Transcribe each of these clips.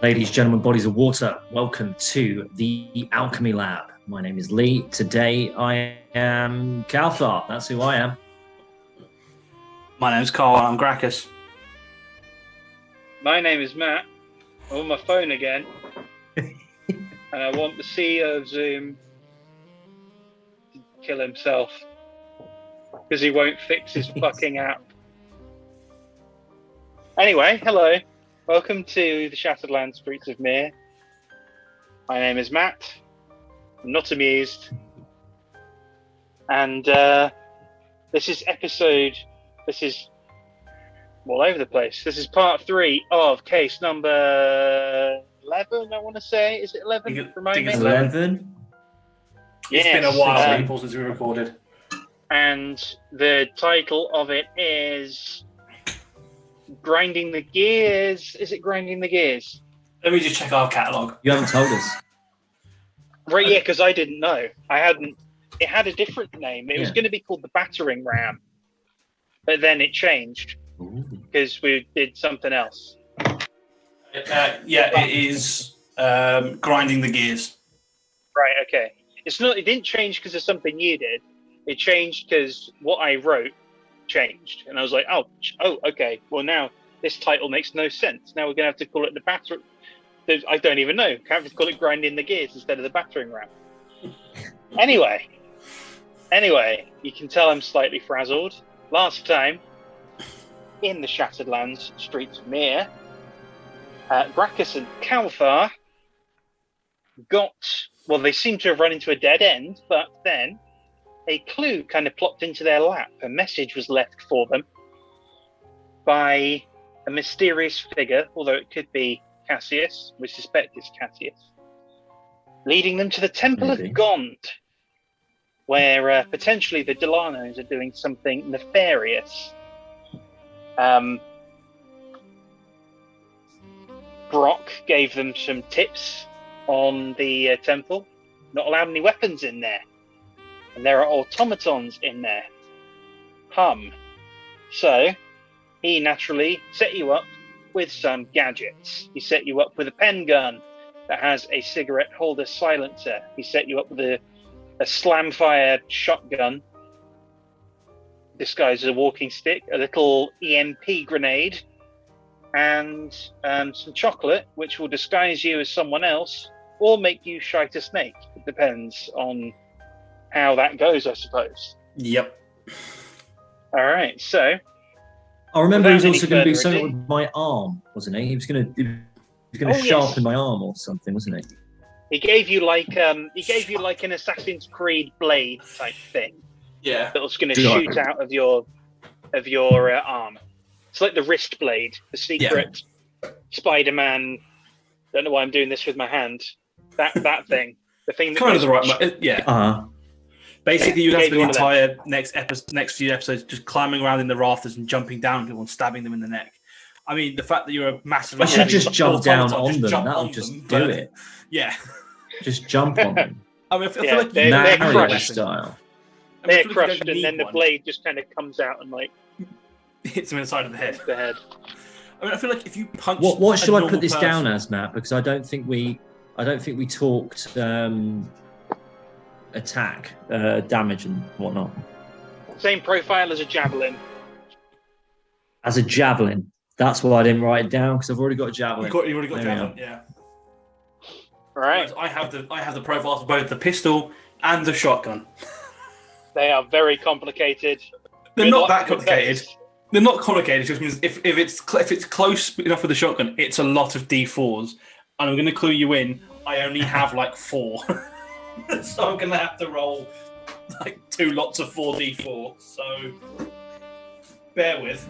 Ladies, gentlemen, bodies of water, welcome to the Alchemy Lab. My name is Lee. Today I am Kalthar. That's who I am. My name's Carl and I'm Graccus. My name is Matt. I'm on my phone again. And I want the CEO of Zoom to kill himself. Because he won't fix his fucking app. Anyway, hello. Welcome to the Shattered Land Streets of Mihre. My name is Matt. I'm not amused. And this is all over the place. This is part 3 of case number 11, I want to say. Is it 11? Remind me. 11? Yes. It's been a while, people, since we recorded. And the title of it is Grinding the Gears. Is it Grinding the Gears? Let me just check our catalogue. You haven't told us. Right, yeah, because I didn't know. It had a different name. It was going to be called the Battering Ram. But then it changed because we did something else. It is Grinding the Gears. Right, okay. It didn't change because of something you did. It changed because what I wrote changed. And I was like, oh, okay. Well, now this title makes no sense. Now we're going to have to call it the Battering... I don't even know. Can't we call it Grinding the Gears instead of the Battering Ram? Anyway, you can tell I'm slightly frazzled. Last time, in the Shattered Lands Streets of Mihre, Graccus and Kalthar they seem to have run into a dead end, but then a clue kind of plopped into their lap. A message was left for them by a mysterious figure, although it could be Cassius. We suspect it's Cassius, leading them to the Temple of Gond, where potentially the Delanos are doing something nefarious. Brock gave them some tips on the temple. Not allowed any weapons in there. And there are automatons in there. So, he naturally set you up with some gadgets. He set you up with a pen gun that has a cigarette holder silencer. He set you up with a slam-fire shotgun disguised as a walking stick, a little EMP grenade, and some chocolate, which will disguise you as someone else or make you shite a snake. It depends on how that goes, I suppose. Yep. All right, so... I remember he was also going to do something with my arm, wasn't he? He was going to sharpen my arm or something, wasn't he? He gave you like an Assassin's Creed blade type thing. Yeah. That was going to shoot out of your arm. It's like the wrist blade, the secret Spider-Man. Don't know why I'm doing this with my hand. That thing, the thing that kind of the right. Yeah. Basically, you'd have to spend the entire next few episodes just climbing around in the rafters and jumping down people and stabbing them in the neck. I mean, the fact that you're a massive... I should just jump down on them. That'll just do it. Yeah. Just jump on them. I mean, I feel like they're crushed style. They're crushed, and then the blade just kind of comes out and hits them in the side of the head. I mean, I feel like if you punch... What should I put this down as, Matt? Because I don't think we talked attack, damage and whatnot. Same profile as a javelin. As a javelin. That's why I didn't write it down, because I've already got a javelin. You already got a javelin, yeah. All right. I have the profiles for both the pistol and the shotgun. They are very complicated. They're not that complicated. They're not complicated. It just means if it's close enough with the shotgun, it's a lot of D4s. And I'm going to clue you in. I only have like 4, so I'm going to have to roll like 2 lots of 4D4. So bear with.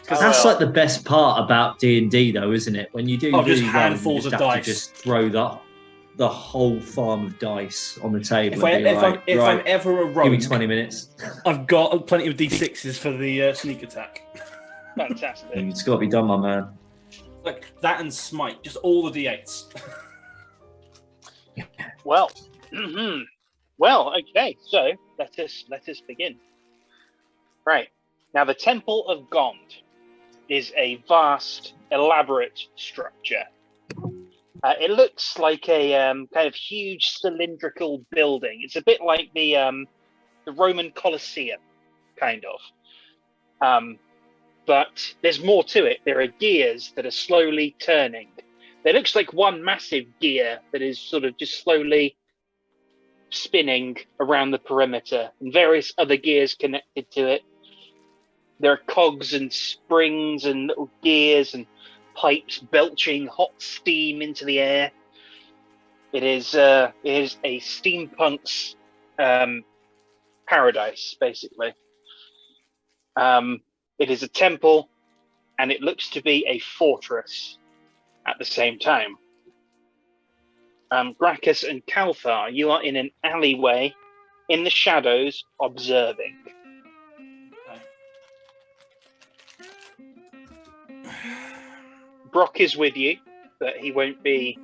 That's like the best part about D&D, though, isn't it? When you do just handfuls of dice. To just throw the whole farm of dice on the table. If I'm ever a rogue, give me 20 minutes. I've got plenty of D6s for the sneak attack. Fantastic. It's got to be done, my man. Like that and smite, just all the D8s. Well, okay. So let us begin. Right now, the Temple of Gond. is a vast, elaborate structure. It looks like a kind of huge cylindrical building. It's a bit like the Roman Colosseum, kind of. But there's more to it. There are gears that are slowly turning. There looks like one massive gear that is sort of just slowly spinning around the perimeter, and various other gears connected to it. There are cogs and springs and little gears and pipes belching hot steam into the air. It is a steampunk's paradise, basically. It is a temple, and it looks to be a fortress at the same time. Graccus and Kalthar, you are in an alleyway in the shadows, observing. Brock is with you, but he won't be,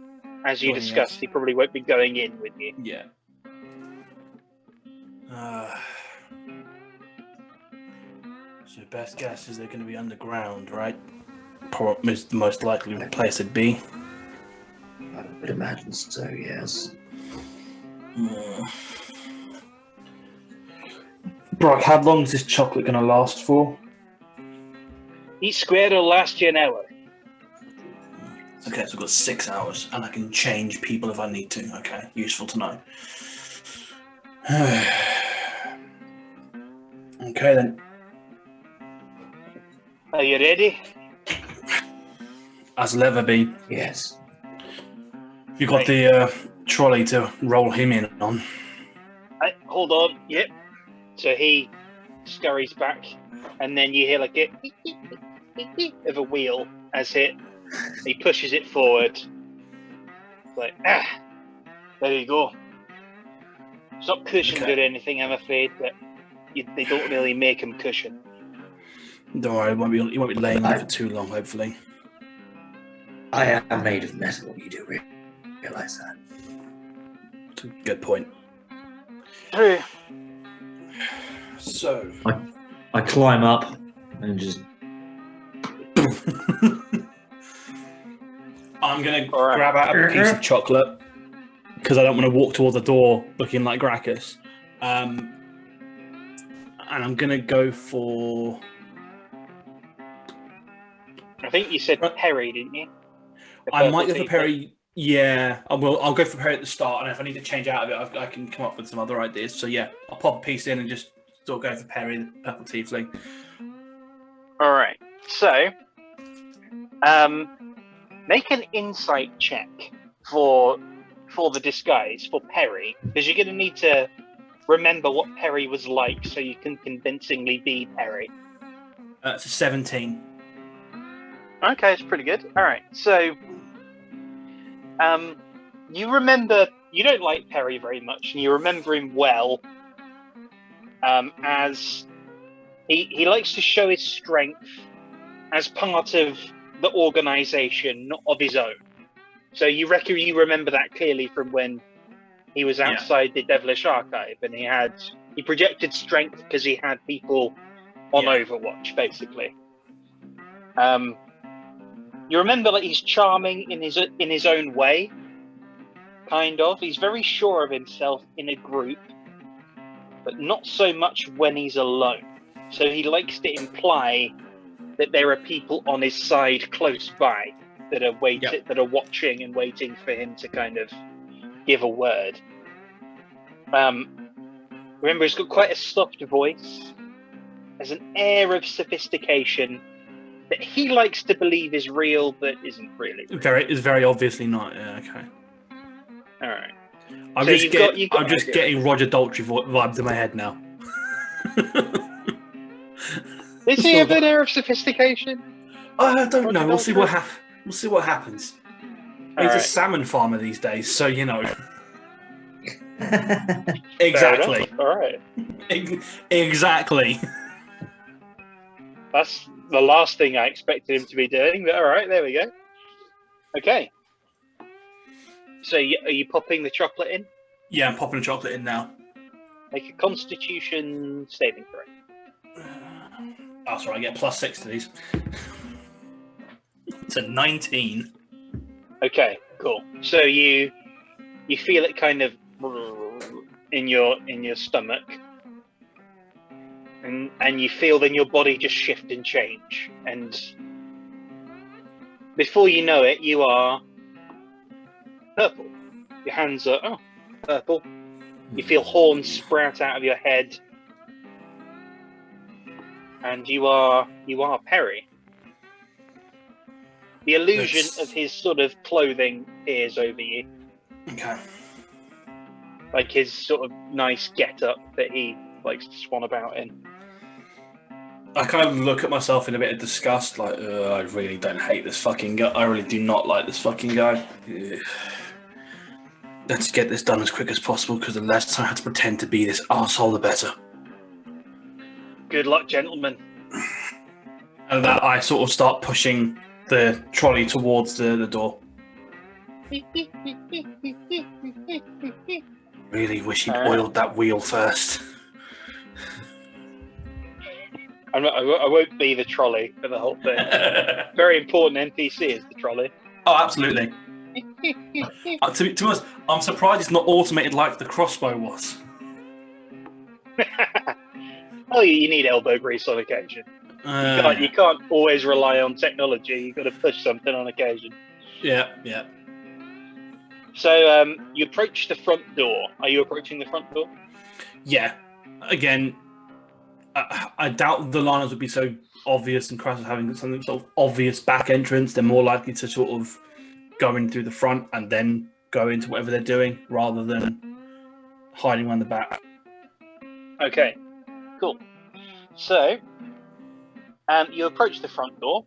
as you discussed, he probably won't be going in with you. Yeah. So best guess is they're going to be underground, right? Probably the most likely place it'd be. I would imagine so, yes. Brock, how long is this chocolate going to last for? Each square will last you an hour. Okay, so I've got 6 hours, and I can change people if I need to. Okay, useful to know. Okay, then. Are you ready? As will ever be. Yes. You got the trolley to roll him in on. Right, hold on. Yep. So he scurries back, and then you hear like a of a wheel as he pushes it forward. Like, there you go. It's not cushioned or anything, I'm afraid, but they don't really make them cushion. Don't worry, he won't be laying there for too long, hopefully. I am made of metal, you do realise that. That's a good point. True. So... I climb up and just... I'm going to grab out a piece of chocolate because I don't want to walk toward the door looking like Graccus. And I'm going to go for... I think you said Perry, didn't you? I might go for Perry. Yeah, I will. I'll go for Perry at the start, and if I need to change out of it, I can come up with some other ideas. So yeah, I'll pop a piece in and just still go for Perry, the purple tiefling. All right. So, make an insight check for the disguise for Perry, because you're going to need to remember what Perry was like, so you can convincingly be Perry. It's a 17. Okay, it's pretty good. All right, so you remember, you don't like Perry very much, and you remember him well, as he likes to show his strength as part of the organisation, not of his own. So you reckon you remember that clearly from when he was outside the Devilish Archive, and he projected strength because he had people on Overwatch, basically. You remember that he's charming in his own way, kind of. He's very sure of himself in a group, but not so much when he's alone. So he likes to imply that there are people on his side close by that are that are watching and waiting for him to kind of give a word. Remember, he's got quite a soft voice. There's an air of sophistication that he likes to believe is real, but isn't really. It's very obviously not. Yeah, okay. All right. I'm just getting Roger Daltrey vibes in my head now. Does he have an air of sophistication? I don't know. We'll see what happens. He's a salmon farmer these days, so you know. Exactly. All right. Exactly. That's the last thing I expected him to be doing, but all right, there we go. Okay. So are you popping the chocolate in? Yeah, I'm popping the chocolate in now. Make a Constitution saving throw. Oh, sorry, I get +6 to these. It's a 19. Okay, cool. So you feel it kind of in your stomach, and you feel then your body just shift and change, and before you know it, you are purple. Your hands are purple. You feel horns sprout out of your head, and you are Perry. The illusion of his sort of clothing appears over you. Okay. Like his sort of nice get-up that he likes to swan about in. I kind of look at myself in a bit of disgust, like, I really don't hate this fucking guy. I really do not like this fucking guy. Ugh. Let's get this done as quick as possible, because the less time I have to pretend to be this arsehole, the better. Good luck, gentlemen. And that I sort of start pushing the trolley towards the door. Really wish he'd oiled that wheel first. I won't be the trolley for the whole thing. Very important NPC is the trolley. Oh, absolutely. To be honest, I'm surprised it's not automated like the crossbow was. Oh, you need elbow grease on occasion. You can't always rely on technology. You've got to push something on occasion. Yeah. So you approach the front door. Are you approaching the front door? Yeah. Again, I doubt the liners would be so obvious, and Crass is having something sort of obvious back entrance. They're more likely to sort of go in through the front and then go into whatever they're doing, rather than hiding around the back. Okay, cool. So you approach the front door.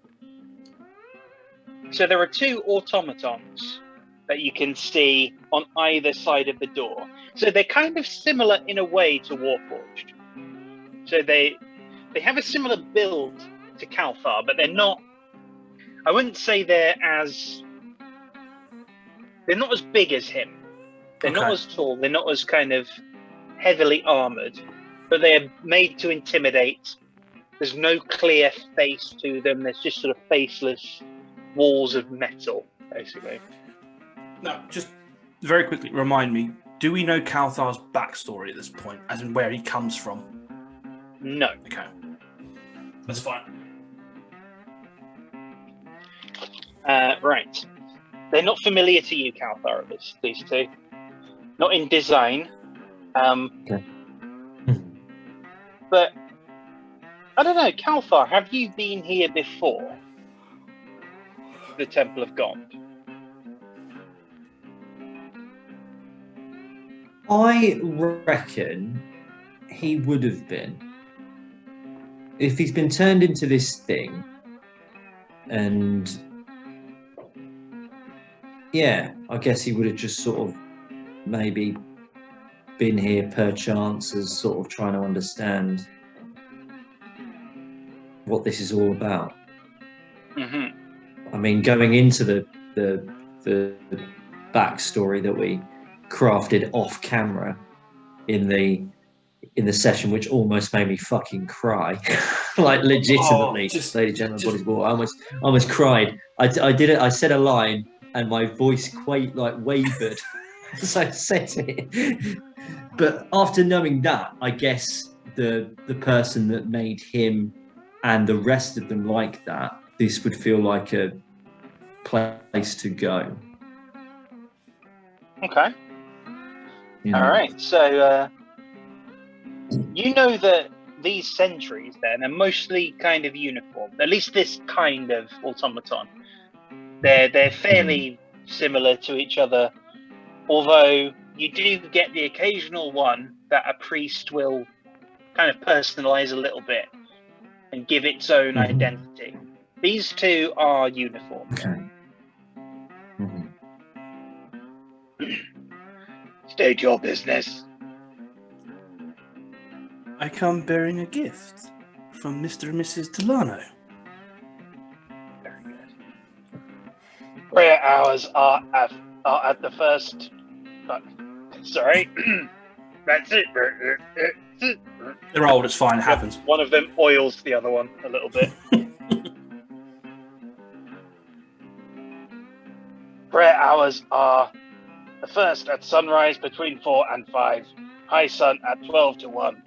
So there are two automatons that you can see on either side of the door. So they're kind of similar in a way to Warforged. So they have a similar build to Kalthar, but they're not. I wouldn't say they're not as big as him. They're not as tall. They're not as kind of heavily armored, but they're made to intimidate. There's no clear face to them. There's just sort of faceless walls of metal, basically. Now, just very quickly, remind me, do we know Kalthar's backstory at this point, as in where he comes from? No. Okay. That's fine. Right. They're not familiar to you, Kalthar, these two. Not in design. But, I don't know, Kalthar, have you been here before? The Temple of God? I reckon he would have been. If he's been turned into this thing, and yeah, I guess he would have just sort of maybe been here perchance as sort of trying to understand what this is all about. Mm-hmm. I mean, going into the backstory that we crafted off camera in the session, which almost made me fucking cry, like legitimately, ladies and gentlemen, bodies war. I almost cried. I did it. I said a line, and my voice wavered as I said it. But after knowing that, I guess the person that made him and the rest of them like that, this would feel like a place to go. Okay. Yeah. All right. So you know that these sentries then are mostly kind of uniform. At least this kind of automaton. They're fairly similar to each other, although you do get the occasional one that a priest will kind of personalize a little bit and give its own identity. These two are uniform. Okay. State your business. I come bearing a gift from Mr. and Mrs. Delano. Very good. Prayer hours are at the first. Sorry. That's it. They're old, it's fine, it happens. One of them oils the other one a little bit. prayer hours are the first at sunrise between 4 and 5, high sun at 12 to 1,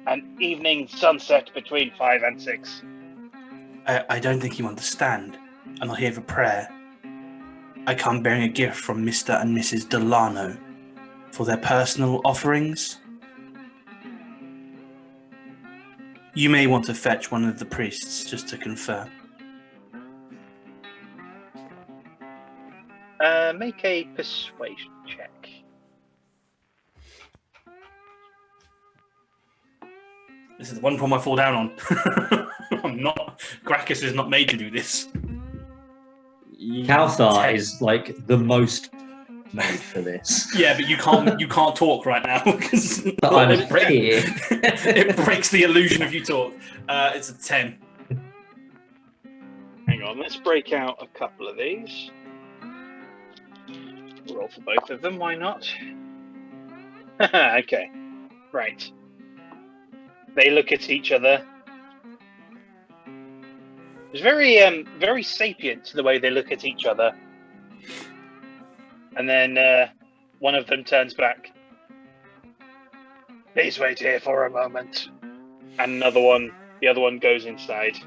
and evening sunset between 5 and 6. I don't think you understand. I'm not here for prayer. I come bearing a gift from Mr. and Mrs. Delano for their personal offerings. You may want to fetch one of the priests just to confirm. Make a persuasion check. This is the one problem I fall down on. I'm not. Graccus is not made to do this. Kalthar is like the most made for this. Yeah, but you can't talk right now because it breaks the illusion of you talk. It's a 10. Hang on, let's break out a couple of these. Roll for both of them, why not? Okay, right. They look at each other. It's very sapient the way they look at each other. And then one of them turns back. Please wait here for a moment. And the other one goes inside.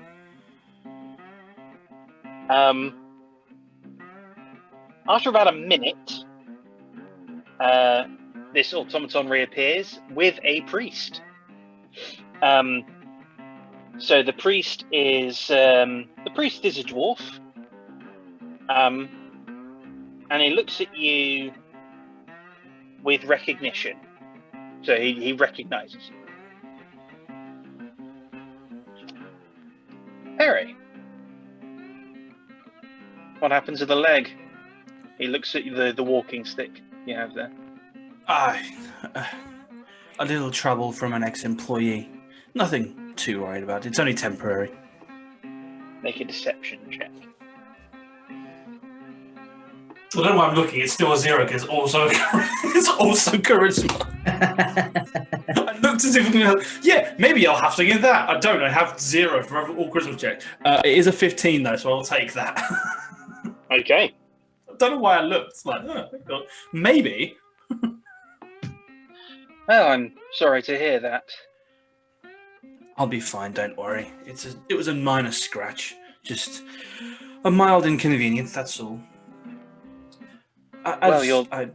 After about a minute, this automaton reappears with a priest. So the priest is a dwarf, and he looks at you with recognition. So he recognizes you. Harry, what happens to the leg? He looks at the walking stick you have there. A little trouble from an ex-employee. Nothing too worried about. It's only temporary. Make a deception check. I don't know why I'm looking. It's still a 0 because it's also charisma. I looked as if yeah, maybe I'll have to get that. I don't. I have 0 for all charisma check. It is a 15 though, so I'll take that. Okay. I don't know why I looked. It's like, maybe. Well, I'm sorry to hear that. I'll be fine, don't worry. It was a minor scratch. Just a mild inconvenience, that's all. I'm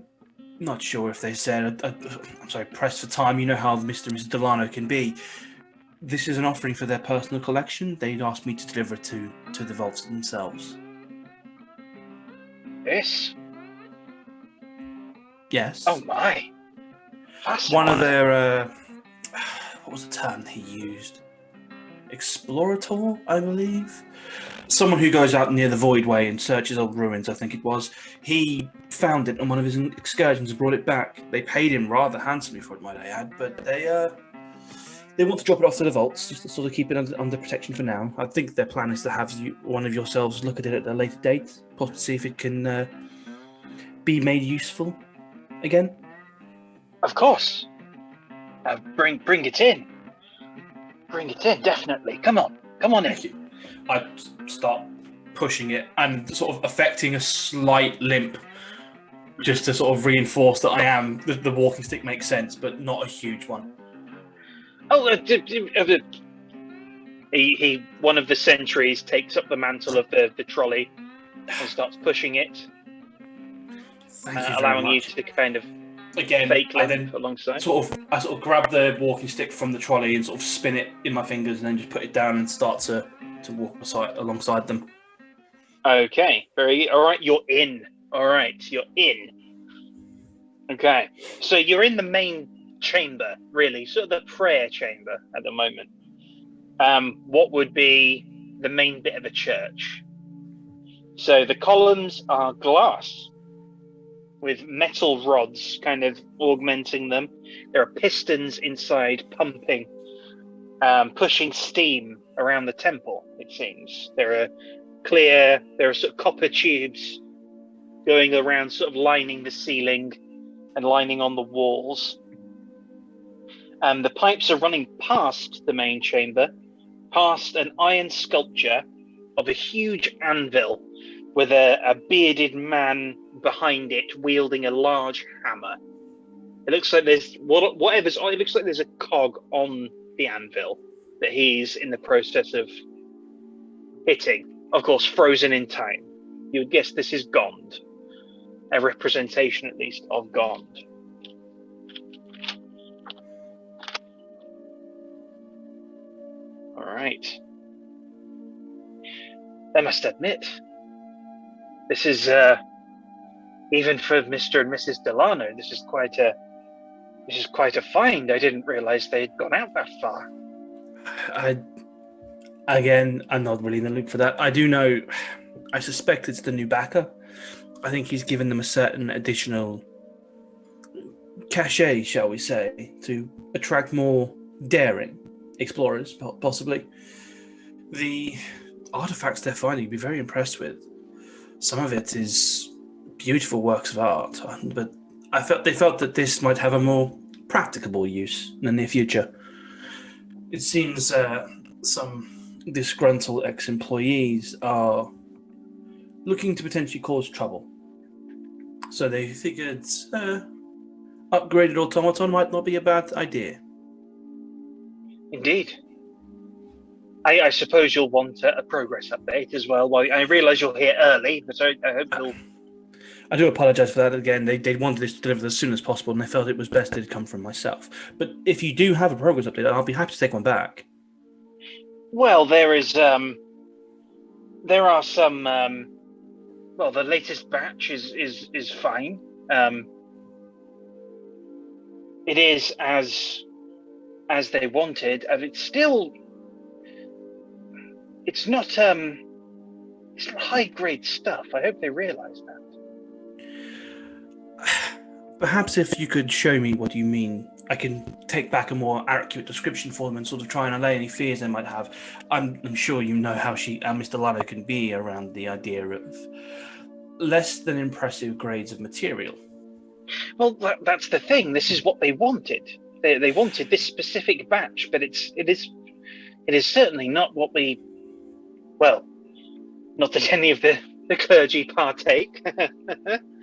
not sure if they said, I'm sorry, pressed for time, you know how Mr. and Mrs. Delano can be. This is an offering for their personal collection. They'd asked me to deliver it to the vaults themselves. This? Yes. Oh my. That's one of their, what was the term he used? Explorator, I believe. Someone who goes out near the Voidway and searches old ruins, I think it was. He found it on one of his excursions and brought it back. They paid him rather handsomely for it, might I add, but they want to drop it off to the vaults, just to sort of keep it under protection for now. I think their plan is to have one of yourselves look at it at a later date, possibly see if it can be made useful again. Of course. Bring it in. Bring it in, definitely. Come on in. Thank you. I start pushing it and sort of affecting a slight limp, just to sort of reinforce that I am. The walking stick makes sense, but not a huge one. Oh, one of the sentries takes up the mantle of the trolley and starts pushing it, allowing you to kind of fake limp alongside. I sort of grab the walking stick from the trolley and sort of spin it in my fingers, and then just put it down and start to walk alongside them. Okay, all right. You're in. All right, you're in. Okay, so you're in the main chamber, really, sort of the prayer chamber at the moment. What would be the main bit of a church? So the columns are glass with metal rods kind of augmenting them. There are pistons inside pumping, pushing steam around the temple, it seems. There are sort of copper tubes going around, sort of lining the ceiling and lining on the walls. The pipes are running past the main chamber, past an iron sculpture of a huge anvil with a bearded man behind it wielding a large hammer. It looks like there's whatever's on. It looks like there's a cog on the anvil that he's in the process of hitting. Of course, frozen in time. You would guess this is Gond, a representation at least of Gond. All right. I must admit, this is even for Mr. and Mrs. Delano. This is quite a find. I didn't realize they'd gone out that far. I'm not really in the loop for that. I do know. I suspect it's the new backer. I think he's given them a certain additional cachet, shall we say, to attract more daring explorers, possibly. The artifacts they're finding, you'd be very impressed with. Some of it is beautiful works of art, but they felt that this might have a more practicable use in the near future. It seems some disgruntled ex-employees are looking to potentially cause trouble. So they figured upgraded automaton might not be a bad idea. Indeed. I suppose you'll want a progress update as well. Well, I realise you're here early, but I hope you'll... I do apologise for that again. They wanted this delivered as soon as possible, and they felt it was best it come from myself. But if you do have a progress update, I'll be happy to take one back. Well, there are some... the latest batch is fine. It is as they wanted, and it's not high grade stuff. I hope they realise that. Perhaps if you could show me what you mean, I can take back a more accurate description for them and sort of try and allay any fears they might have. I'm sure you know how Mr. Lano can be around the idea of less than impressive grades of material. Well, that's the thing. This is what they wanted. They wanted this specific batch, but it is certainly not what we. Well, not that any of the clergy partake.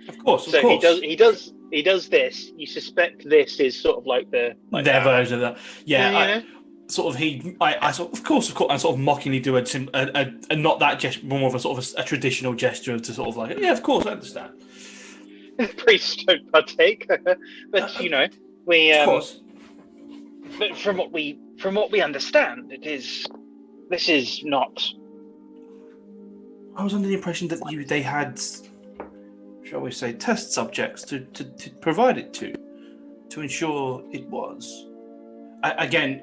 Of course. So he does this. You suspect this is sort of like their version of that. Yeah. I sort of mockingly do a not that gesture, more of a sort of a traditional gesture to sort of like, yeah, of course, I understand. Priests don't partake, but we. Of course. But from what we understand, this is not. I was under the impression that they had, shall we say, test subjects to provide it to ensure it was. Again,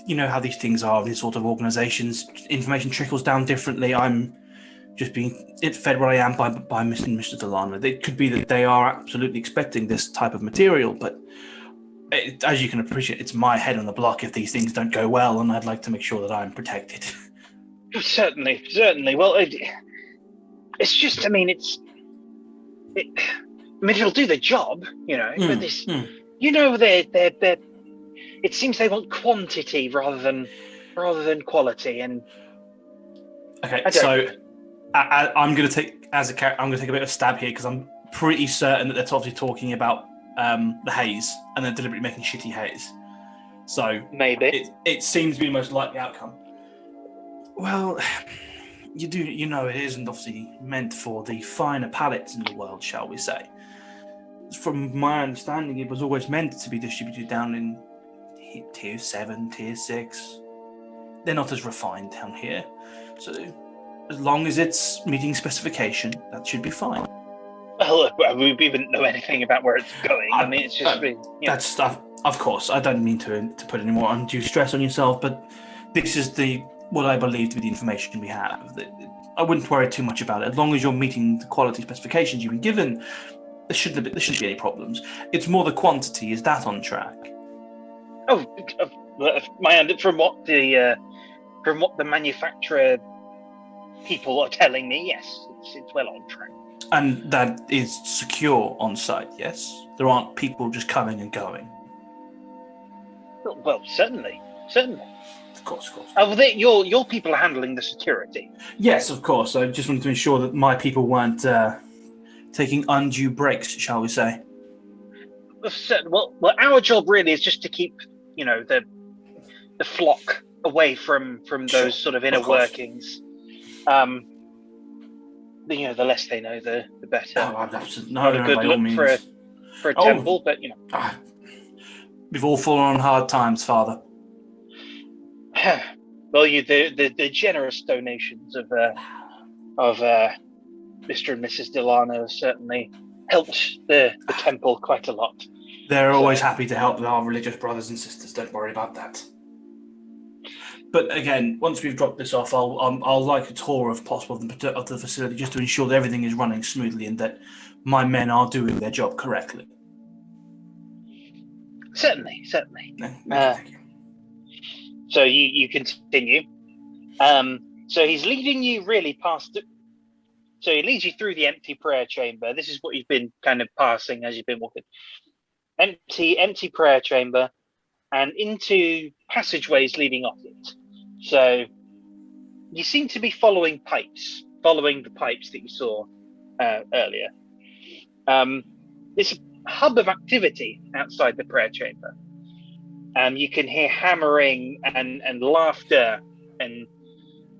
you know how these things are, these sort of organisations, information trickles down differently. I'm just being fed what I am by Mr. and Mr. Delano. It could be that they are absolutely expecting this type of material, but as you can appreciate, it's my head on the block if these things don't go well, and I'd like to make sure that I'm protected. Certainly. Well, it's just, it'll do the job, but this, they're it seems they want quantity rather than quality, and okay. So I'm going to take a bit of a stab here because I'm pretty certain that they're obviously talking about the haze and they're deliberately making shitty haze. So maybe it seems to be the most likely outcome. Well, it isn't obviously meant for the finer palates in the world, shall we say. From my understanding, it was always meant to be distributed down in tier 7, tier 6. They're not as refined down here. So as long as it's meeting specification, that should be fine. Well, we wouldn't know anything about where it's going. It's just been... That's stuff. Of course, I don't mean to put any more undue stress on yourself, but this is what I believe to be the information we have. I wouldn't worry too much about it. As long as you're meeting the quality specifications you've been given, there shouldn't be any problems. It's more the quantity. Is that on track? Oh, from what the manufacturer people are telling me, yes, it's well on track. And that is secure on site, yes? There aren't people just coming and going? Well, certainly. Of course. Oh, your people are handling the security. Yes, of course. I just wanted to ensure that my people weren't taking undue breaks, shall we say. Well, our job really is just to keep, the flock away from those sort of inner workings. The less they know, the better. Oh, absolutely. Not a good look for a temple, but we've all fallen on hard times, Father. Well, the generous donations of Mr. and Mrs. Delano certainly helped the temple quite a lot. They're always happy to help our religious brothers and sisters. Don't worry about that. But again, once we've dropped this off, I'll like a tour, if possible, of the facility, just to ensure that everything is running smoothly and that my men are doing their job correctly. Certainly. Thank you. So you continue. So he's leading you really past. So he leads you through the empty prayer chamber. This is what you've been kind of passing as you've been walking. Empty prayer chamber, and into passageways leading off it. So you seem to be following the pipes that you saw earlier. This hub of activity outside the prayer chamber. You can hear hammering and laughter and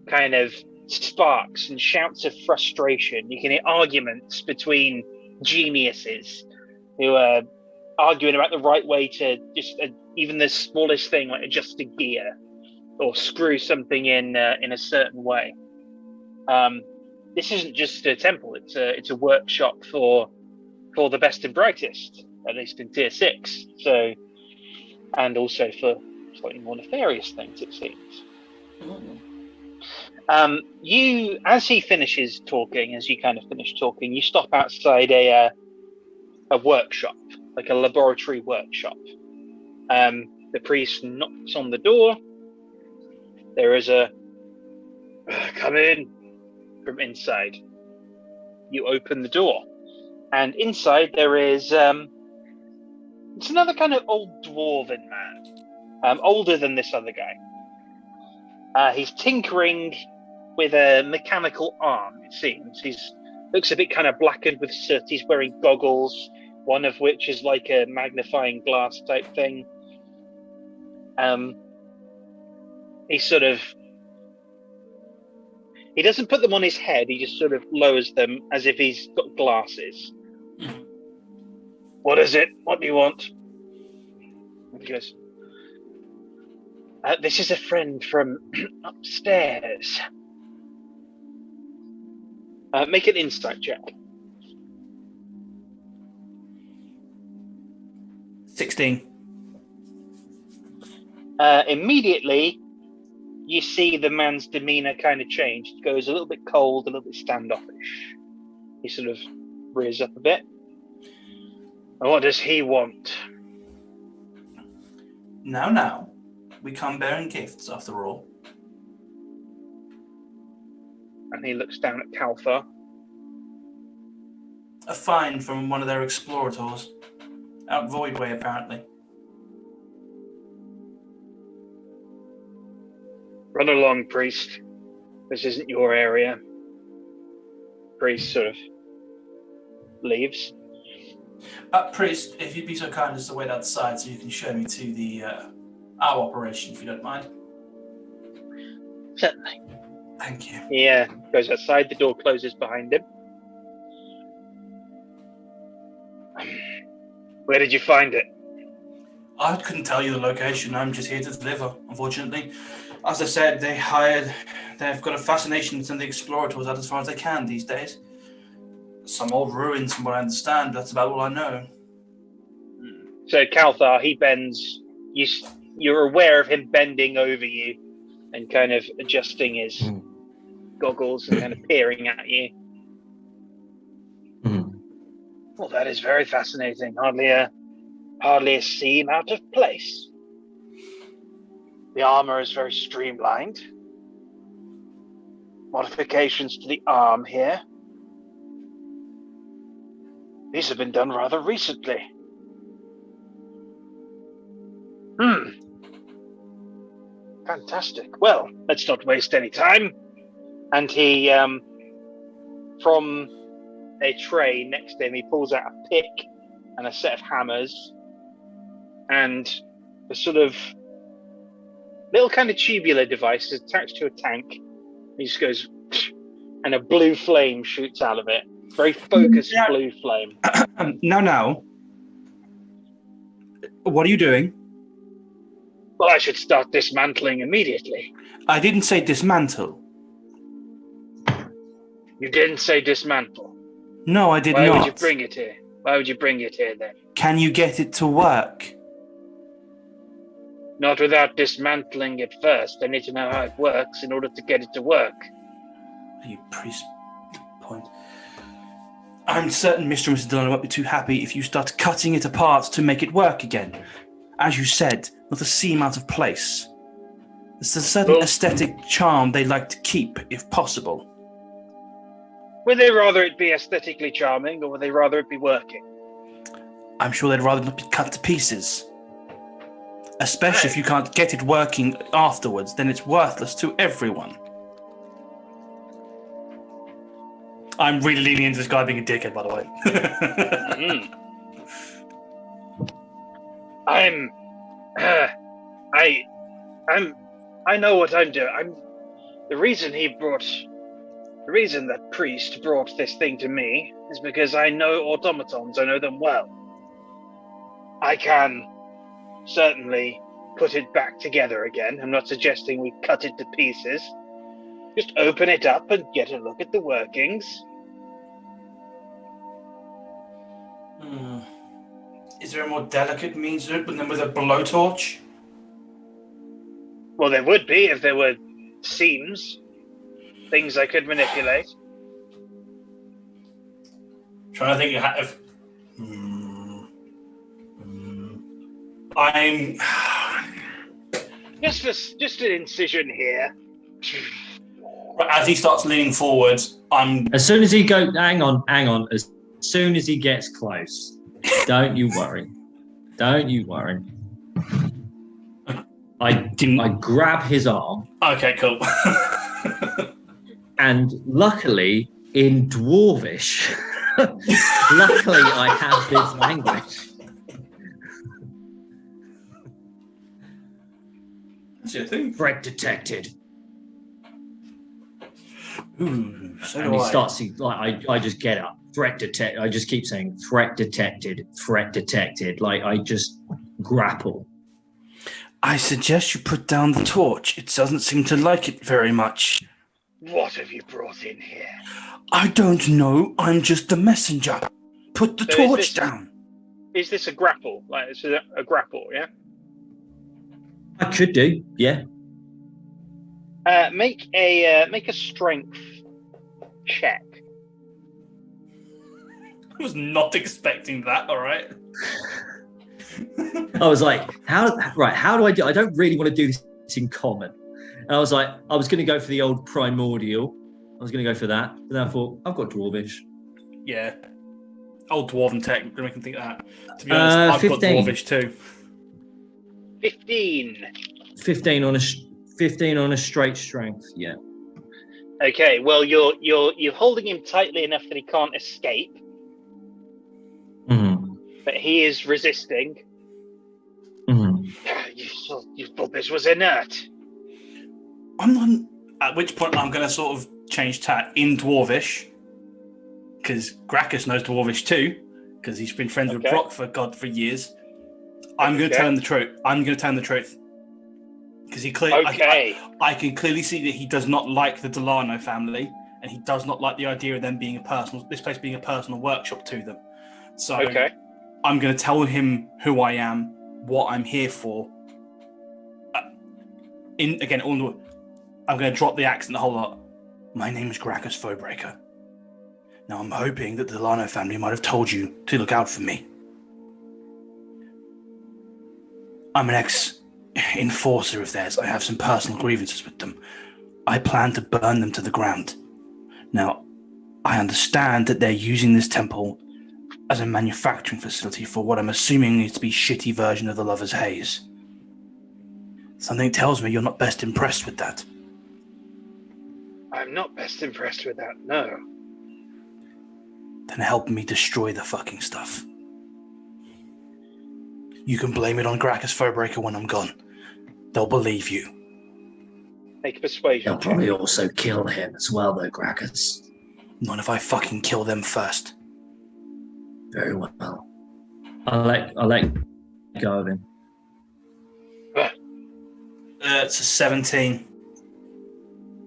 kind of sparks and shouts of frustration. You can hear arguments between geniuses who are arguing about the right way to just even the smallest thing, like adjust a gear or screw something in a certain way. This isn't just a temple; it's a workshop for the best and brightest, at least in Tier 6. So, and also for slightly more nefarious things, it seems. As he finishes talking, as you kind of finish talking, you stop outside a workshop, like a laboratory workshop. The priest knocks on the door. There is a come in from inside. You open the door, and inside there is it's another kind of old dwarven man, older than this other guy. He's tinkering with a mechanical arm, it seems. Looks a bit kind of blackened with soot. He's wearing goggles, one of which is like a magnifying glass type thing. He doesn't put them on his head, he just sort of lowers them as if he's got glasses. What is it? What do you want? He goes, this is a friend from upstairs. Make an insight check. 16. Immediately, you see the man's demeanor kind of change. It goes a little bit cold, a little bit standoffish. He sort of rears up a bit. What does he want? Now. We come bearing gifts, after all. And he looks down at Kalthar. A find from one of their explorators. Out Voidway, apparently. Run along, priest. This isn't your area. Priest sort of leaves. Priest, if you'd be so kind as to wait outside so you can show me to the our operation, if you don't mind. Certainly. Thank you. He goes outside, the door closes behind him. Where did you find it? I couldn't tell you the location. I'm just here to deliver, unfortunately. As I said, they've got a fascination with the explorators out as far as they can these days. Some old ruins, from what I understand. That's about all I know. So Kalthar, he bends. You're aware of him bending over you and kind of adjusting his goggles and kind of peering at you. Well, that is very fascinating. Hardly a seam out of place. The armor is very streamlined. Modifications to the arm here. These have been done rather recently. Kind Fantastic. Well, let's not waste any time. And he, from a tray next to him, he pulls out a pick and a set of hammers and a sort of little kind of tubular device is attached to a tank. He just goes, and a blue flame shoots out of it. Very focused blue flame. Now, what are you doing? Well, I should start dismantling immediately. I didn't say dismantle. You didn't say dismantle. No, I did not. Why would you bring it here? Why would you bring it here then? Can you get it to work? Not without dismantling it first. I need to know how it works in order to get it to work. You priest point. I'm certain Mr. and Mrs. Delano won't be too happy if you start cutting it apart to make it work again. As you said, not a seam out of place. There's a certain aesthetic charm they like to keep, if possible. Would they rather it be aesthetically charming, or would they rather it be working? I'm sure they'd rather not be cut to pieces. Especially if you can't get it working afterwards, then it's worthless to everyone. I'm really leaning into this guy being a dickhead, by the way. I know what I'm doing. The reason that priest brought this thing to me is because I know automatons. I know them well. I can certainly put it back together again. I'm not suggesting we cut it to pieces. Just open it up and get a look at the workings. Is there a more delicate means to open them with a blowtorch? Well, there would be if there were seams, things I could manipulate. Trying to think of... I'm... Just an incision here. As he starts leaning forward, I'm... As soon as he goes... Hang on. As soon as he gets close, don't you worry. I grab his arm. Okay, cool. And luckily, in Dwarvish, luckily I have this language. That's your thing. Threat detected. Ooh, so and he starts to, I just get up. Threat detected. I just keep saying threat detected. Like I just grapple. I suggest you put down the torch. It doesn't seem to like it very much. What have you brought in here? I don't know. I'm just the messenger. Put the torch down. Is this a grapple? Like it's a grapple, yeah? I could do, yeah. Make a strength check. I was not expecting that. All right. I was like, how do I do? I don't really want to do this in common. And I was like, I was going to go for the old primordial. I was going to go for that. But then I thought, I've got Dwarvish. Yeah. Old Dwarven tech. I'm going to think that. To be honest, I've 15. Got Dwarvish too. 15. 15 on a straight strength, yeah. Okay, well, you're holding him tightly enough that he can't escape. Mm-hmm. But he is resisting. Mm-hmm. You thought this was inert. I'm not. At which point I'm going to sort of change tack in Dwarvish, because Graccus knows Dwarvish too, because he's been friends with Brock for years. I'm going to tell him the truth. Because he clearly, I can clearly see that he does not like the Delano family, and he does not like the idea of them being this place being a personal workshop to them. So I'm going to tell him who I am, what I'm here for. I'm going to drop the accent the whole lot. My name is Graccus Foebreaker. Now I'm hoping that the Delano family might have told you to look out for me. I'm an ex-enforcer of theirs. I have some personal grievances with them. I plan to burn them to the ground. Now, I understand that they're using this temple as a manufacturing facility for what I'm assuming is to be a shitty version of the Lover's Haze. Something tells me you're not best impressed with that. I'm not best impressed with that, no. Then help me destroy the fucking stuff. You can blame it on Graccus Foebreaker when I'm gone. They'll believe you. Make a persuasion They'll probably also kill him as well, though, Graccus. Not if I fucking kill them first. Very well. I'll let go of him. It's a 17.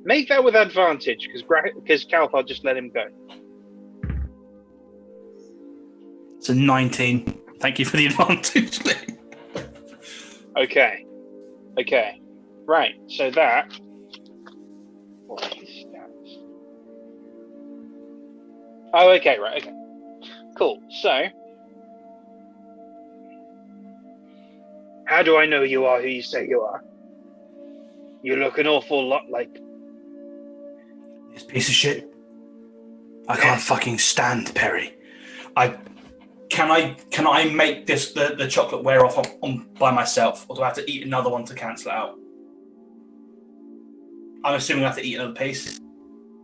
Make that with advantage, because Kalthar just let him go. It's a 19. Thank you for the advantage. Okay. Right, so that... What are his stats? Oh, okay, right, okay. Cool, so... How do I know you are who you say you are? You look an awful lot like... This piece of shit. I can't fucking stand Perry. Can I make this the chocolate wear off on by myself, or do I have to eat another one to cancel it out? I'm assuming I have to eat another piece.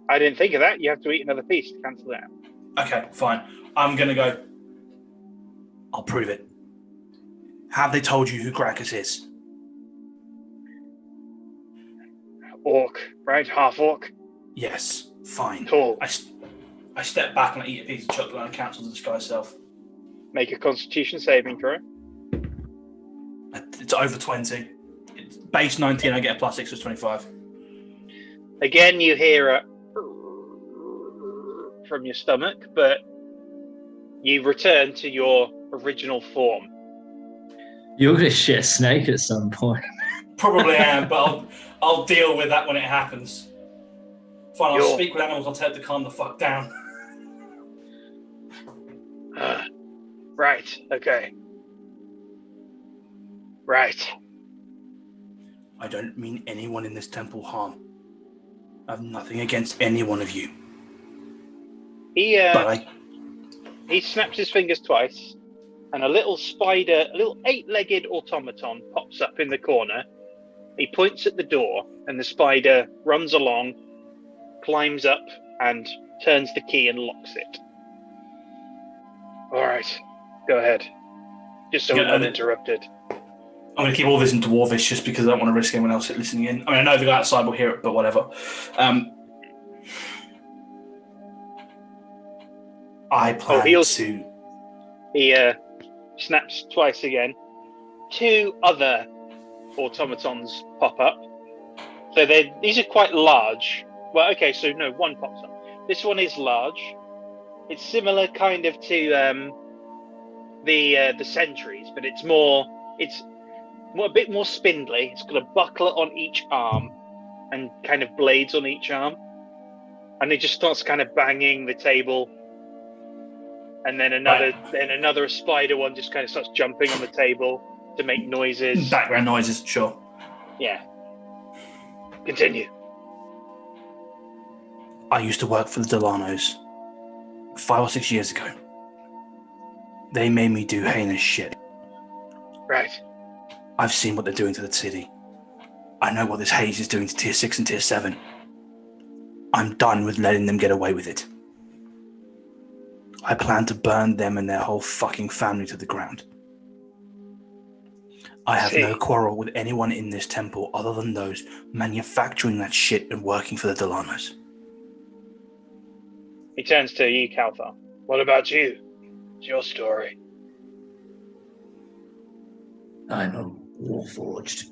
I didn't think of that. You have to eat another piece to cancel it out. Okay, fine. I'm gonna go. I'll prove it. Have they told you who Graccus is? Orc, right? Half orc? Yes, fine. Tall. I step back and I eat a piece of chocolate and I cancel the disguise self. Make a constitution saving throw. It's over 20. It's base 19, I get a +6, so it's 25. Again, you hear a from your stomach, but you return to your original form. You're going to shit a snake at some point. Probably am, but I'll deal with that when it happens. Fine, I'll speak with animals, I'll tell them to calm the fuck down. Right, okay. Right. I don't mean anyone in this temple harm. I have nothing against any one of you. He snaps his fingers twice, and a little 8-legged automaton pops up in the corner. He points at the door, and the spider runs along, climbs up, and turns the key and locks it. All right, go ahead. Just so we're not interrupted. I'm going to keep all this in Dwarvish just because I don't want to risk anyone else listening in. I mean, I know the guy outside will hear it, but whatever. I plan to... He snaps twice again. 2 other automatons pop up. So these are quite large. Well, okay, so no, one pops up. This one is large. It's similar kind of to the sentries, but it's a bit more spindly. It's got a buckler on each arm and kind of blades on each arm. And it just starts kind of banging the table. And then another spider one just kind of starts jumping on the table to make noises. Background noises, sure. Yeah. Continue. I used to work for the Delanos 5 or 6 years ago. They made me do heinous shit. Right. I've seen what they're doing to the city. I know what this haze is doing to Tier 6 and Tier 7. I'm done with letting them get away with it. I plan to burn them and their whole fucking family to the ground. I have no quarrel with anyone in this temple other than those manufacturing that shit and working for the Delanos. He turns to you, Kalthar. What about you? It's your story. I'm a warforged,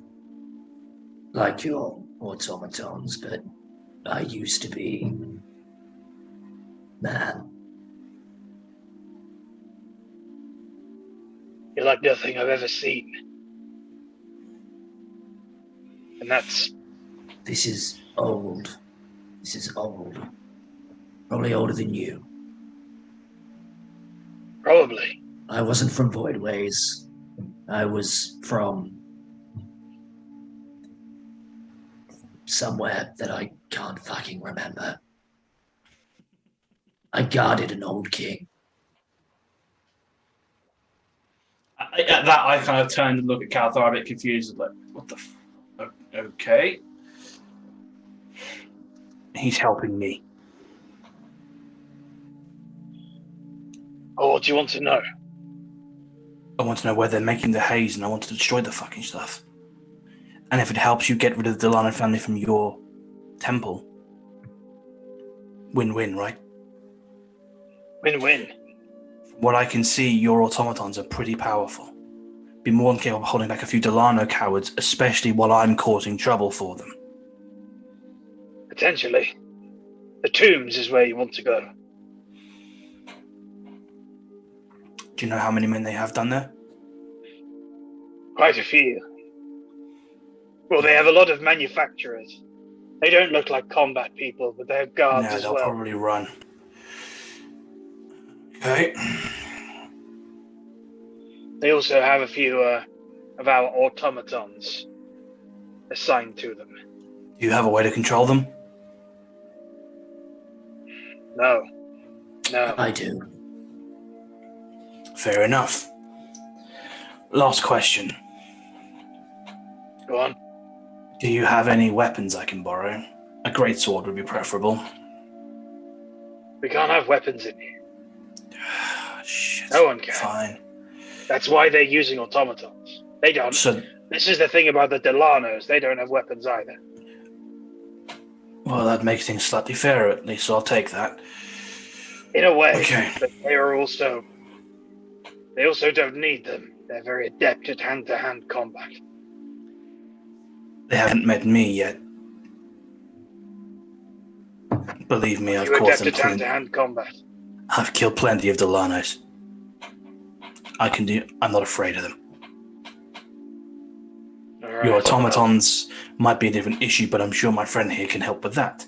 like your automatons, but I used to be man. You're like nothing I've ever seen. And that's... This is old. This is old. Probably older than you. Probably. I wasn't from Voidways. I was from somewhere that I can't fucking remember. I guarded an old king. At that, I kind of turned and looked at Kalthar a bit confused, like, what the Okay. He's helping me. Oh, what do you want to know? I want to know where they're making the haze, and I want to destroy the fucking stuff. And if it helps you get rid of the Delano family from your temple, win-win, right? Win-win. From what I can see, your automatons are pretty powerful. Be more than capable of holding back a few Delano cowards, especially while I'm causing trouble for them. Potentially. The tombs is where you want to go. Do you know how many men they have done there? Quite a few. Well, they have a lot of manufacturers. They don't look like combat people, but they have guards as they'll well. probably run. Okay. They also have a few of our automatons assigned to them. Do you have a way to control them? No. I do. Fair enough. Last question. Go on. Do you have any weapons I can borrow? A greatsword would be preferable. We can't have weapons in here. Shit. No one can. Fine. That's why they're using automatons. They don't. So, this is the thing about the Delanos. They don't have weapons either. well, that makes things slightly fairer, at least, so I'll take that. In a way. Okay. But they also don't need them. They're very adept at hand-to-hand combat. They haven't met me yet. Believe me, I've caused them plenty. Hand-to-hand combat. I've killed plenty of Delanos. I'm not afraid of them. Right, Your automatons might be a different issue, but I'm sure my friend here can help with that.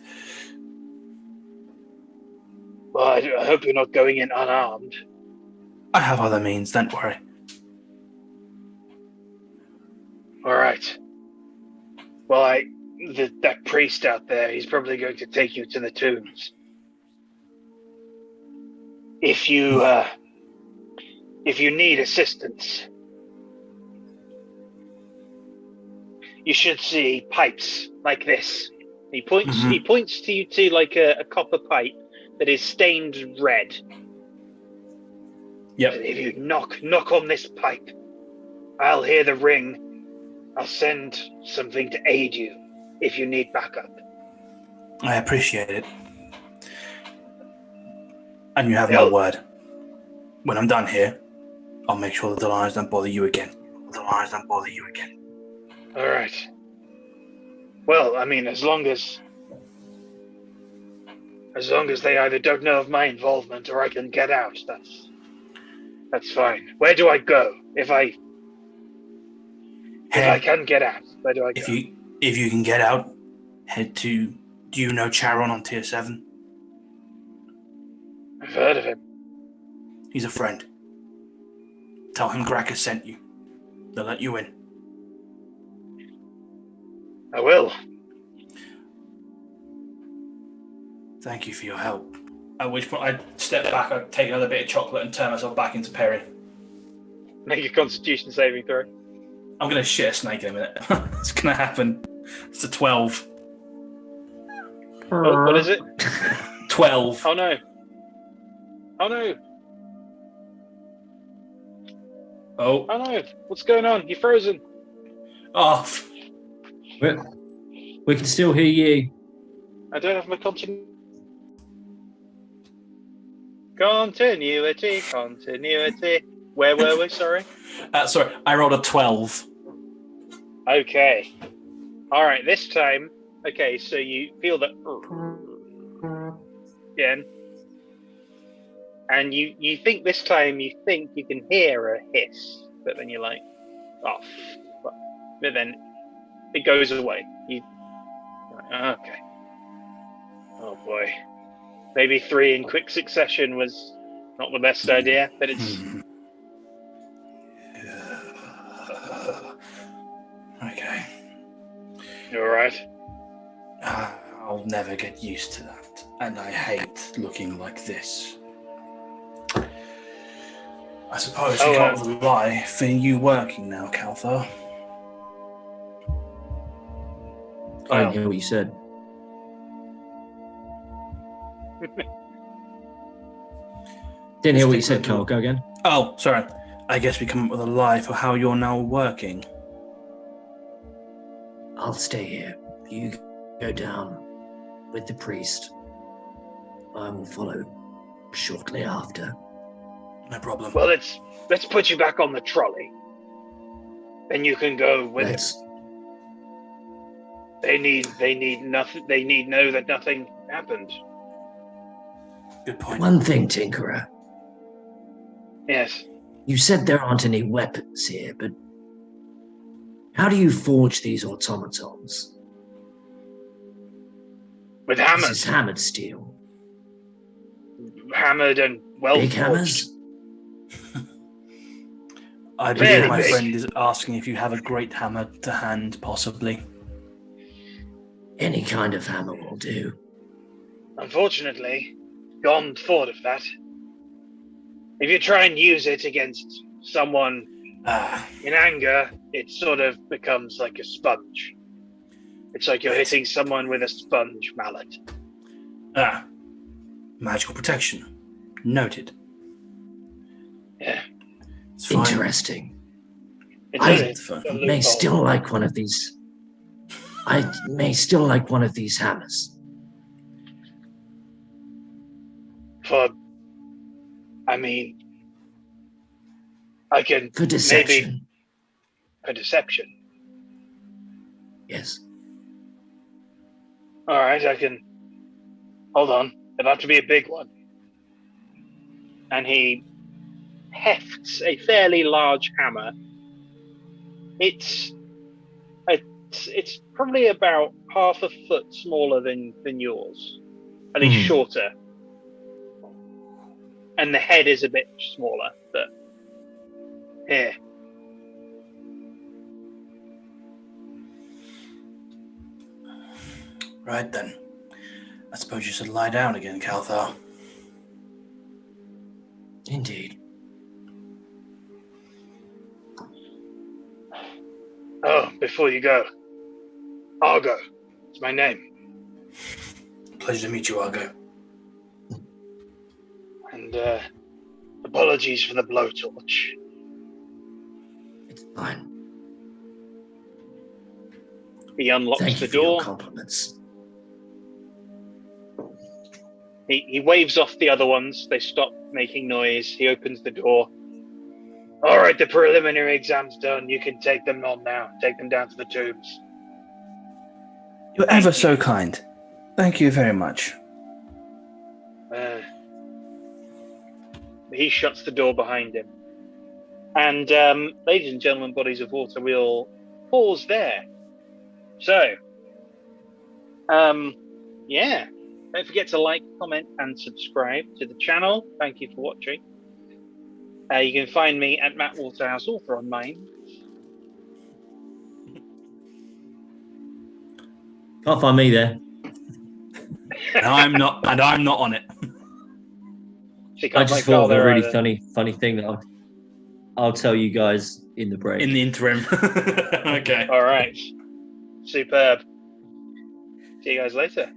Well, I hope you're not going in unarmed. I have other means, don't worry. All right. Well, that priest out there, he's probably going to take you to the tombs. If you need assistance, you should see pipes like this. He points to you to like a copper pipe that is stained red. Yep. And if you knock on this pipe, I'll hear the ring. I'll send something to aid you if you need backup. I appreciate it. And you have my word. When I'm done here, I'll make sure the Delanos don't bother you again. All right. Well, I mean, as long as they either don't know of my involvement or I can get out, that's fine. Where do I go if I can get out? Where do I go? If you can get out, head to. Do you know Charon on Tier 7? I've heard of him. He's a friend. Tell him Graccus sent you. They'll let you in. I will. Thank you for your help. At which point I'd step back, I'd take another bit of chocolate and turn myself back into Perry. Make a Constitution saving throw. I'm going to shit a snake in a minute. It's going to happen. It's a 12. Oh, what is it? 12. Oh no. Oh no. Oh. Oh no. What's going on? You're frozen. Oh. We can still hear you. I don't have my continuity. Where were we? Sorry. Sorry, I rolled a 12. Okay. All right. This time. Okay. So you feel that again, and you think this time you think you can hear a hiss, but then you're like, oh, but then it goes away. You're like, okay. Oh boy. Maybe 3 in quick succession was not the best idea, but it's. Okay. You alright? I'll never get used to that, and I hate looking like this. I suppose you got the life for you working now, Kalthar. I didn't hear what you said. Didn't hear what you said, Carl. Go again. Oh, sorry. I guess we come up with a lie for how you're now working. I'll stay here. You go down with the priest. I will follow shortly after. No problem. Well, let's put you back on the trolley. Then you can go with it. They need nothing. They need know that nothing happened. Good point. One thing, Tinkerer. Yes. You said there aren't any weapons here, but how do you forge these automatons? With hammers. This is hammered steel. Hammered and well Big forged. hammers? I believe my friend is asking if you have a great hammer to hand, possibly. Any kind of hammer will do. Unfortunately, Gom thought of that. If you try and use it against someone in anger, it sort of becomes like a sponge. It's like you're hitting someone with a sponge mallet. Magical protection. Noted. Yeah. It's fine. Interesting. I may still like one of these. I may still like one of these hammers. I can For deception. maybe for deception. Yes. All right, I can. Hold on, it'll have to be a big one. And he hefts a fairly large hammer. It's probably about half a foot smaller than yours, and he's shorter. And the head is a bit smaller, but here. Right then. I suppose you should lie down again, Kalthar. Indeed. Oh, before you go, Argo. It's my name. Pleasure to meet you, Argo. And apologies for the blowtorch. It's fine. He unlocks Thank the you for your door. compliments. He waves off the other ones. They stop making noise. He opens the door. All right, the preliminary exam's done. You can take them on now. Take them down to the tombs. You're ever so kind. Thank you very much. He shuts the door behind him. And ladies and gentlemen, bodies of water, we'll pause there. So, yeah. Don't forget to like, comment, and subscribe to the channel. Thank you for watching. You can find me at Matt Waterhouse, author on mine. Can't find me there. And I'm not on it. I just thought of a really funny thing that I'll tell you guys in the break. In the interim. Okay. All right. Superb. See you guys later.